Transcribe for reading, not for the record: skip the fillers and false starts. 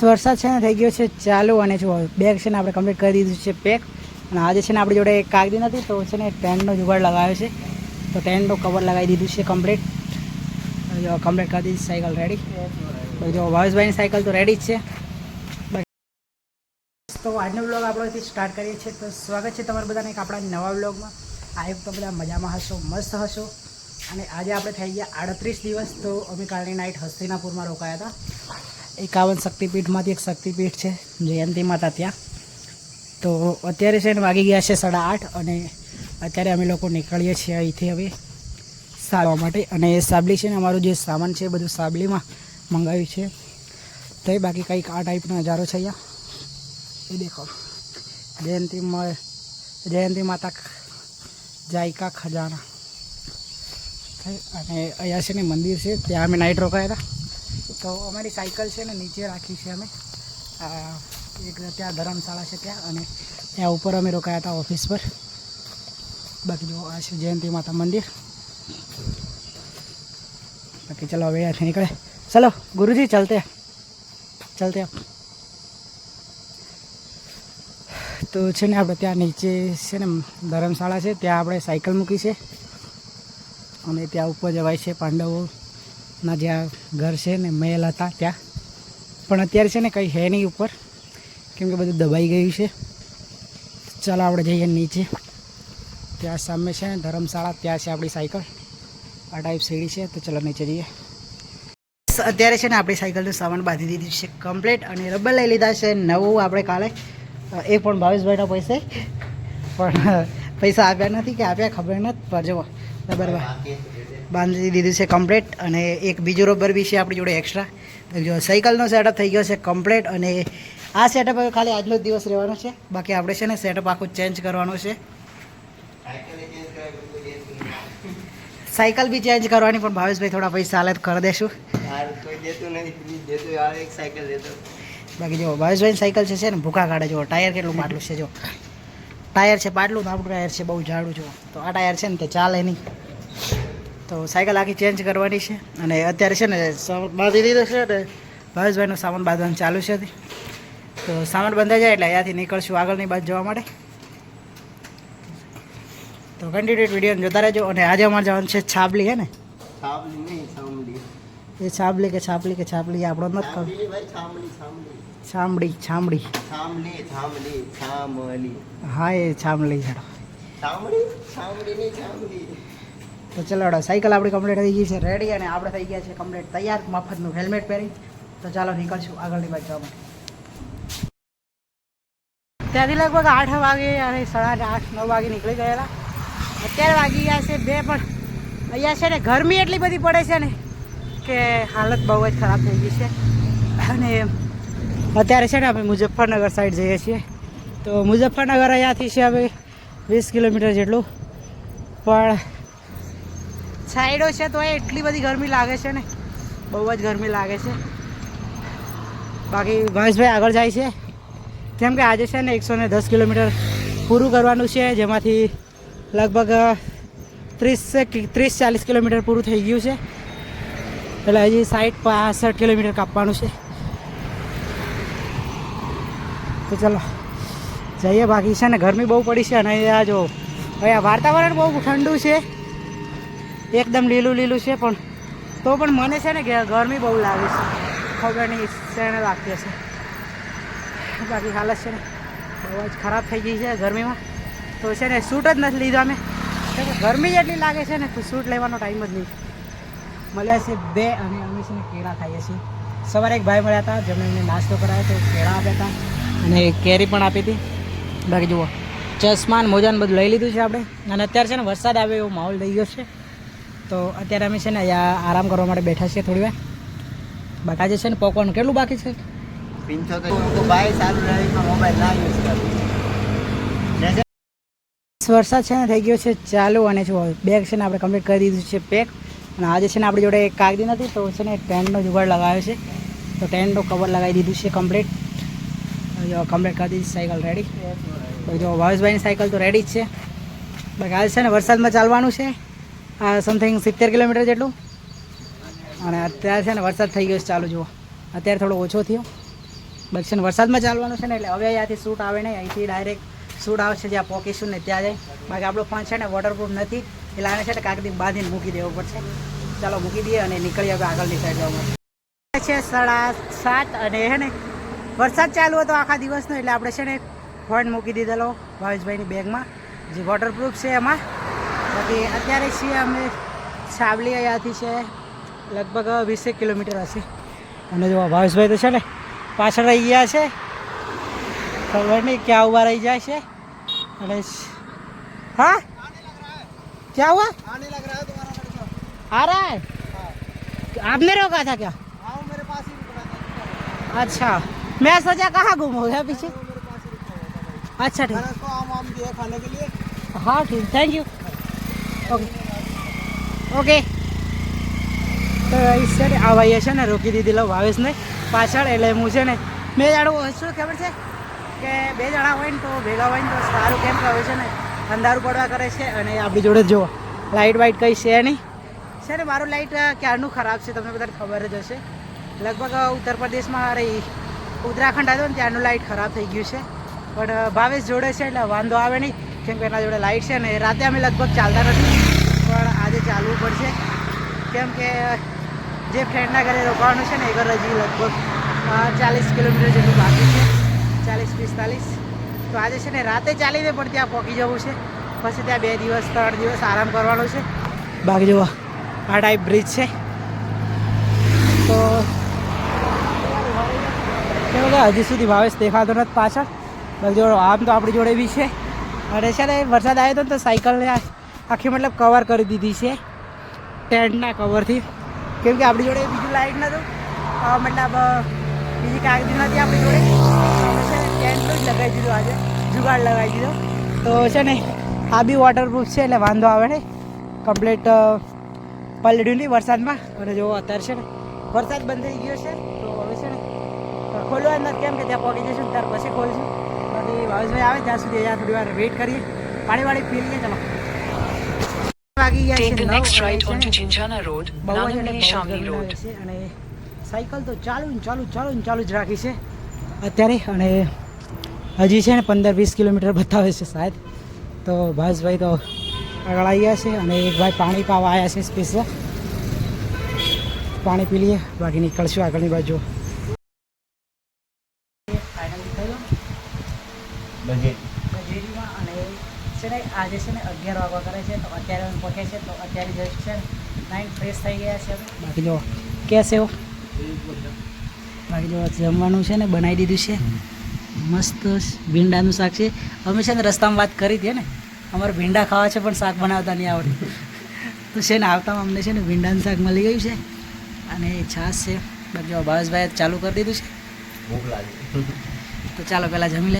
વરસાદ છે ને થઈ ગયો છે ચાલુ અને જો બેગ છે ને આપણે કમ્પ્લીટ કરી દીધું છે પેક. અને આજે છે ને આપણી જોડે કાગડી નથી તો છે ને ટેન્ટનો જુગાડ લગાવ્યો છે. તો ટેન્ટનું કવર લગાવી દીધું છે કમ્પ્લીટ. જો કમ્પ્લીટ કરી દીધી સાયકલ રેડી. જો ભાવેશભાઈની સાયકલ તો રેડી જ છે. તો આજનો બ્લોગ આપણોથી સ્ટાર્ટ કરીએ છીએ. તો સ્વાગત છે તમારા બધાને એક આપણા નવા બ્લોગમાં. આ તો બધા મજામાં હશો, મસ્ત હશો. અને આજે આપણે થઈ ગયા 38 દિવસ. તો અમે કાલની નાઇટ હસ્તિનાપુરમાં રોકાયા હતા. 51 શક્તિપીઠમાંથી એક શક્તિપીઠ છે જયંતી માતા ત્યાં. તો અત્યારે છે ને વાગી ગયા છે 8:30 અને અત્યારે અમે લોકો નીકળીએ છીએ અહીંથી હવે સારવા માટે. અને સાબલી છે ને અમારું જે સામાન છે બધું સાબલીમાં મંગાવ્યું છે. તો એ બાકી કંઈક આ ટાઈપનો નજારો છે અહીંયા. એ દેખો જયંતી માતા જાયકા ખજાના. અને અહીંયા છે ને મંદિર છે ત્યાં અમે નાઇટ રોકાયા હતા. તો અમારી સાયકલ છે ને નીચે રાખી છે અમે. એક ત્યાં ધર્મશાળા છે ત્યાં અને ત્યાં ઉપર અમે રોકાયા હતા ઓફિસ પર. બાકી જો આ છે જયંતી માતા મંદિર. બાકી ચલો હવે અહીંયાથી નીકળે. ચલો ગુરુજી ચલતે ચલતે. તો છે ને આપણે ત્યાં નીચે છે ને ધર્મશાળા છે ત્યાં આપણે સાયકલ મૂકી છે. અને ત્યાં ઉપર જવાય છે પાંડવોના જ્યાં ઘર છે ને મહેલ હતા ત્યાં. પણ અત્યારે છે ને કંઈ છે નહીં ઉપર કેમ કે બધું દબાઈ ગયું છે. ચાલો આપણે જઈએ નીચે. ત્યાં સામે છે ને ધર્મશાળા, ત્યાં છે આપણી સાયકલ. આ ટાઈપ સીડી છે. તો ચલો નીચે જઈએ. અત્યારે છે ને આપણી સાયકલનું સામાન બાંધી દીધું છે કમ્પ્લીટ. અને રબર લઈ લીધા છે નવું આપણે કાલે. એ પણ ભાવેશભાઈના પૈસે, પણ પૈસા આપ્યા નથી કે આપ્યા ખબર નથી. પર જુઓ રબર બાંધી દીધું છે કમ્પ્લીટ. અને એક બીજું રબર બી છે આપણી જોડે એક્સ્ટ્રા. જો સાયકલનો સેટઅપ થઈ ગયો છે કમ્પ્લીટ. અને આ સેટઅપ હવે ખાલી આજનો જ દિવસ રહેવાનો છે. બાકી આપણે છે ને સેટઅપ આખું ચેન્જ કરવાનું છે. સાયકલ બી ચેન્જ કરવાની, પણ ભાવેશભાઈ થોડા પૈસા હાલત કરી દેશું. બાકી જો ભાવેશભાઈની સાયકલ છે ને ભૂખા કાઢે. જો ટાયર કેટલું પાટલું છે. જો ટાયર છે પાટલું, આપણું ટાયર છે બહુ જાડું. જો તો આ ટાયર છે ને તે ચાલે નહીં. તો સાયકલ આખી ચેન્જ કરવાની છે. અને અત્યારે છે ને બાંધી દીધો છે ને ભાવેશભાઈનો સામાન બાંધવાનું ચાલુ છે. તો સામાન બંધાઈ જાય એટલે અહીંયાથી નીકળશું આગળની બાજુ જવા માટે. તો કન્ટિન્યુ વિડીયો જોતા રહેજો. અને આજે અમારે જવાનું છે છાબલી. હે ને એ છાબલી કે છાપલી કે છાપલી આપણો નથી ખબર. છામડી છામડી હા એ છામલી છે. તો ચલો સાયકલ આપણી કમ્પ્લીટ થઈ ગઈ છે રેડી. અને આપણે થઈ ગયા છે કમ્પ્લીટ તૈયાર મફતનું હેલ્મેટ પહેરી. તો ચાલો નીકળશું આગળની બાજુ જવા માટે. ત્યાંથી લગભગ 8 વાગે અને 8:30 9 વાગે નીકળી ગયેલા. અત્યારે વાગી ગયા છે 2. પણ અહીંયા છે ને ગરમી એટલી બધી પડે છે ને કે હાલત બહુ જ ખરાબ થઈ ગઈ છે. અને અત્યારે છે ને અમે મુઝફ્ફરનગર સાઈડ જઈએ છીએ. તો મુઝફ્ફરનગર અહીંયાથી છે હવે 20 કિલોમીટર જેટલું. પણ સાઈડો છે તો એટલી બધી ગરમી લાગે છે ને, બહુ જ ગરમી લાગે છે. બાકી ભાવેશભાઈ આગળ જાય છે કેમ કે આજે છે ને 110 કિલોમીટર પૂરું કરવાનું છે. જેમાંથી લગભગ 30-40 કિલોમીટર પૂરું થઈ ગયું છે. એટલે હજી 60-65 કિલોમીટર કાપવાનું છે. તો ચલો જઈએ. બાકી છે ને ગરમી બહુ પડી છે. અને અહીંયા જો અહીંયા વાતાવરણ બહુ ઠંડુ છે, એકદમ લીલું લીલું છે. પણ તો પણ મને છે ને ગરમી બહુ લાગે છે. ખબર નહીં શેને લાગતી હશે. બાકી હાલત છે ને બહુ જ ખરાબ થઈ ગઈ છે ગરમીમાં. તો છે ને સૂટ જ નથી લીધો અમે. ગરમી જેટલી લાગે છે ને તો સૂટ લેવાનો ટાઈમ જ નહીં. મળ્યા છે 2 અને અમે છે ને કેળા ખાઈએ છીએ. સવારે એક ભાઈ મળ્યા હતા જેમણે એમને નાસ્તો કરાવ્યો તો કેળા આપ્યા હતા અને કેરી પણ આપી હતી. બાકી જુઓ ચશ્મા ને મોજાને બધું લઈ લીધું છે આપણે. અને અત્યારે છે ને વરસાદ આવે એવો માહોલ થઈ ગયો છે. તો અત્યારે અમે છે ને અહીંયા આરામ કરવા માટે બેઠા છીએ થોડી વાર. બાકી આજે છે ને પોકવાનું કેટલું બાકી છે? 75. વરસાદ છે ને થઈ ગયો છે ચાલુ. અને જો બેગ છે ને આપણે કમ્પ્લીટ કરી દીધું છે પેક. અને આજે છે ને આપણી જોડે કાગડી નથી તો છે ને ટેન્ટનો જુગાડ લગાવ્યો છે. તો ટેન્ટનું કવર લગાવી દીધું છે કમ્પ્લીટ. જો કમ્પ્લીટ કરી દીધી સાયકલ રેડી. જો ભાવેશભાઈની સાયકલ તો રેડી જ છે. બાકી આજે છે ને વરસાદમાં ચાલવાનું છે સમથિંગ 70 કિલોમીટર જેટલું. અને અત્યારે છે ને વરસાદ થઈ ગયો છે ચાલુ. જુઓ અત્યારે થોડો ઓછો થયો. બાકી છે ને વરસાદમાં ચાલવાનું છે ને એટલે હવે અહીંયાથી શૂટ આવે નહીં, અહીંથી ડાયરેક્ટ શૂટ આવશે જ્યાં પહોંચીશું ને ત્યાં જાય. બાકી આપણો ફોન છે ને વોટરપ્રૂફ નથી એટલે આને છે ને કાગદી બાંધીને મૂકી દેવો પડશે. ચાલો મૂકી દઈએ અને નીકળીએ હવે આગળની સાઈડ જવા માટે. છે 7:30 અને હે ને વરસાદ ચાલુ હતો આખા દિવસનો એટલે આપણે છે ને ફોન મૂકી દીધેલો ભાવેશભાઈની બેગમાં જે વોટરપ્રૂફ છે એમાં. બાકી અત્યારે છીએ અમે સાવલી અહીંયાથી છે લગભગ 20 કિલોમીટર હશે. અને જો ભાવેશભાઈ તો છે ને પાછળ રહી ગયા છે, ખબર નહીં ક્યાં ઊભા રહી જાય છે. અને हाँ क्या हुआ? आने लग रहा है तुम्हारा लड़का. आ रहा है? आपने रोका था क्या? हाँ मेरे पास ही रुक रहा था. अच्छा मैं सोचा कहाँ गुम हो गया पीछे. मेरे पास ही रुका हुआ था. अच्छा ठीक. मैंने उसको आम दिया खाने के लिए. हाँ ठीक, थैंक यू. Okay okay. તો છે ને આ ભાઈએ છે ને રોકી દીધેલો ભાવેશને પાછળ. એટલે હું છે ને બે જણા શું ખબર છે કે બે જણા હોય ને તો ભેગા હોય ને તો સારું, કેમ કે હવે છે ને અંધારું પડવા કરે છે અને આપણી જોડે જુઓ લાઇટ વાઇટ કંઈ છે નહીં. છે ને મારું લાઇટ ક્યારનું ખરાબ છે, તમને બધાને ખબર જ હશે. લગભગ ઉત્તર પ્રદેશમાં રહી ઉત્તરાખંડ આવ્યો ને ત્યારનું લાઇટ ખરાબ થઈ ગયું છે. પણ ભાવેશ જોડે છે એટલે વાંધો આવે નહીં, કેમ કે એના જોડે લાઇટ છે ને. રાતે અમે લગભગ ચાલતા નથી પણ આજે ચાલવું પડશે, કેમ કે જે ફ્રેન્ડના ઘરે રોકાવાનું છે ને એ ઘર હજી લગભગ 40 કિલોમીટર જેટલું બાકી છે, 40-45. તો આજે છે ને રાતે ચાલીને પણ ત્યાં પહોંચી જવું છે, પછી ત્યાં 2 દિવસ 3 દિવસ આરામ કરવાનો છે. બાકી જુઓ આ ટાઈપ બ્રિજ છે. તો કેવું કે હજી સુધી ભાવેશ દેખાતો નથી પાછળ. બાકી જો આમ તો આપણી જોડે બી છે. અને છે ને વરસાદ આવ્યો હતો ને તો સાયકલને આખી મતલબ કવર કરી દીધી છે ટેન્ટના કવરથી, કેમ કે આપણી જોડે બીજું લાઇટ નહોતું, મતલબ બીજી કાગદી નથી આપણી જોડે. છે ને ટેન્ટનું જ લગાવી દીધું, આજે જુગાડ લગાવી દીધો. તો છે ને આ બી વોટરપ્રૂફ છે એટલે વાંધો આવે ને, કમ્પ્લીટ પલળ્યું નહીં વરસાદમાં. અને જો અત્યારે છે ને વરસાદ બંધ થઈ ગયો છે તો હવે છે ને ખોલવા નથી, કેમ કે ત્યાં પહોંચી જઈશું ત્યાર પછી ખોલશું. બાકી ભાવેશભાઈ આવે ત્યાં સુધી અહીંયા થોડી વાર વેઇટ કરીએ, પાણી વાળી પી લઈએ. ચલો વાગી ગયા છે 9. અને સાયકલ તો ચાલુ જ રાખી છે અત્યારે. અને હજી છે ને 15-20 કિલોમીટર બતાવે છે શાયદ. તો ભાવેશભાઈ તો આગળ આવી ગયા છે અને એક ભાઈ પાણી પાવા આવ્યા છે સ્પેશિયલ. પાણી પી લઈએ બાકી નીકળશું આગળની બાજુ. બજેરીમાં અને છે ને આજે છે ને 11 વાગવા કરે છે તો અત્યારે પહોંચે છે. તો અત્યારે જસ્ટ છે નાઇટ ફ્રેશ થઈ ગયા છે. બાકી જો કેસે હો, બાકી જો જમવાનું છે ને બનાવી દીધું છે મસ્ત ભીંડાનું શાક છે. અમે છે ને રસ્તામાં વાત કરી હતી ને અમારે ભીંડા ખાવા છે પણ શાક બનાવતા નહીં આવડે. તો છે ને આવતા અમને છે ને ભીંડાનું શાક મળી ગયું છે અને છાશ છે. બાકી જો ભાવેશભાઈ ચાલુ કરી દીધું છે. ભૂખ લાગે તો ચાલો પહેલાં જમી લે.